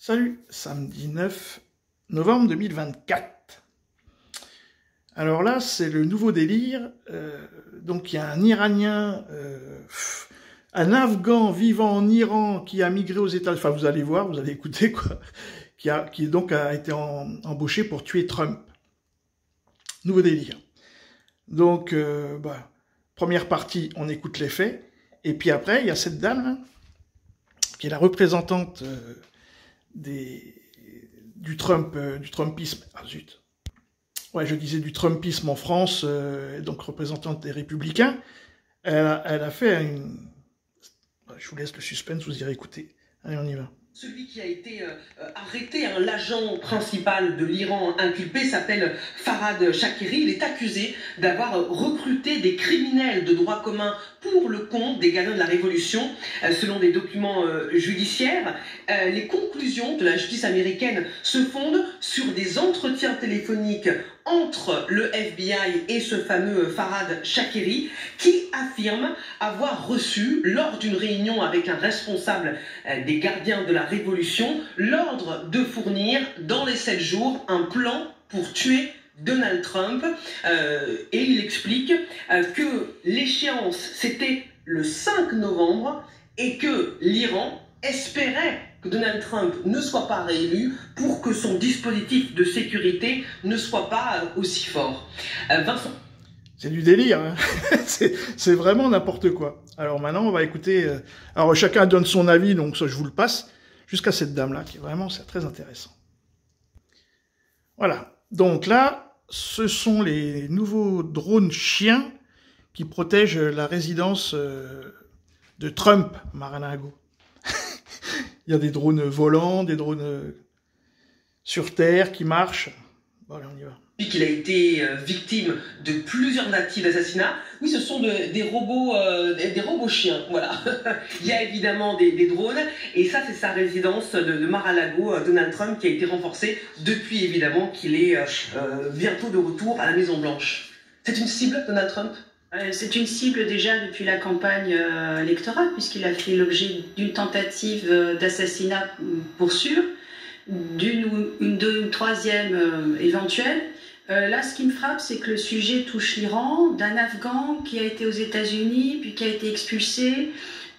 Salut, samedi 9 novembre 2024. Alors là, c'est le nouveau délire. Donc il y a un Iranien, un Afghan vivant en Iran qui a migré aux États-Unis. Enfin, vous allez voir, vous allez écouter quoi. Qui donc a été embauché pour tuer Trump. Nouveau délire. Donc, première partie, on écoute les faits. Et puis après, il y a cette dame là, qui est la représentante du Trumpisme. Ah zut. Ouais, je disais du Trumpisme en France, donc représentante des Républicains. Elle a fait une... Je vous laisse le suspense, vous irez écouter. Allez, on y va. Celui qui a été arrêté, l'agent principal de l'Iran inculpé, s'appelle Farhad Shakeri. Il est accusé d'avoir recruté des criminels de droit commun pour le compte des gardiens de la Révolution. Selon des documents judiciaires, les conclusions de la justice américaine se fondent sur des entretiens téléphoniques entre le FBI et ce fameux Farhad Shakeri, qui affirme avoir reçu, lors d'une réunion avec un responsable des gardiens de la Révolution, l'ordre de fournir dans les 7 jours un plan pour tuer Donald Trump. Et il explique que l'échéance c'était le 5 novembre et que l'Iran espérait que Donald Trump ne soit pas réélu pour que son dispositif de sécurité ne soit pas aussi fort. Vincent. C'est du délire, hein. C'est vraiment n'importe quoi. Alors maintenant, on va écouter... alors chacun donne son avis, donc ça je vous le passe, jusqu'à cette dame-là, qui est vraiment très intéressant. Voilà. Donc là, ce sont les nouveaux drones chiens qui protègent la résidence de Trump, Mar-a-Lago. Il y a des drones volants, des drones sur Terre qui marchent. Bon, allez, on y va. Qu'il a été victime de plusieurs tentatives d'assassinat. Oui, ce sont des robots chiens, voilà. Il y a évidemment des drones, et ça c'est sa résidence de Mar-a-Lago, Donald Trump, qui a été renforcée depuis évidemment qu'il est bientôt de retour à la Maison Blanche. C'est une cible, Donald Trump? C'est une cible déjà depuis la campagne électorale, puisqu'il a fait l'objet d'une tentative d'assassinat pour sûr, d'une troisième éventuelle. Là, ce qui me frappe, c'est que le sujet touche l'Iran, d'un Afghan qui a été aux États-Unis, puis qui a été expulsé.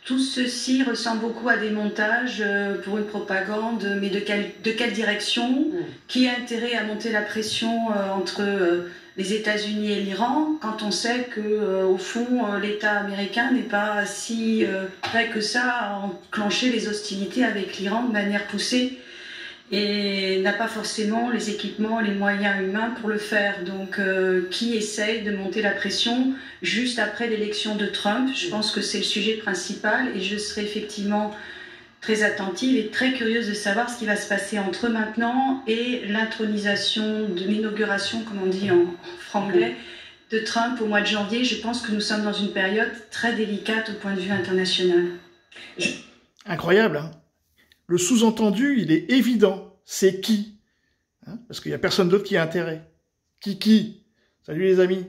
Tout ceci ressemble beaucoup à des montages pour une propagande, mais de quelle direction? Qui a intérêt à monter la pression entre les États-Unis et l'Iran, quand on sait que, au fond, l'État américain n'est pas si prêt que ça à enclencher les hostilités avec l'Iran de manière poussée, et n'a pas forcément les équipements, les moyens humains pour le faire. Donc, qui essaye de monter la pression juste après l'élection de Trump? Je pense que c'est le sujet principal, et je serai effectivement très attentive et très curieuse de savoir ce qui va se passer entre maintenant et l'intronisation, de l'inauguration, comme on dit en franglais, de Trump au mois de janvier. Je pense que nous sommes dans une période très délicate au point de vue international. Incroyable, hein? Le sous-entendu, il est évident. C'est qui, hein? Parce qu'il n'y a personne d'autre qui a intérêt. Qui? Salut les amis.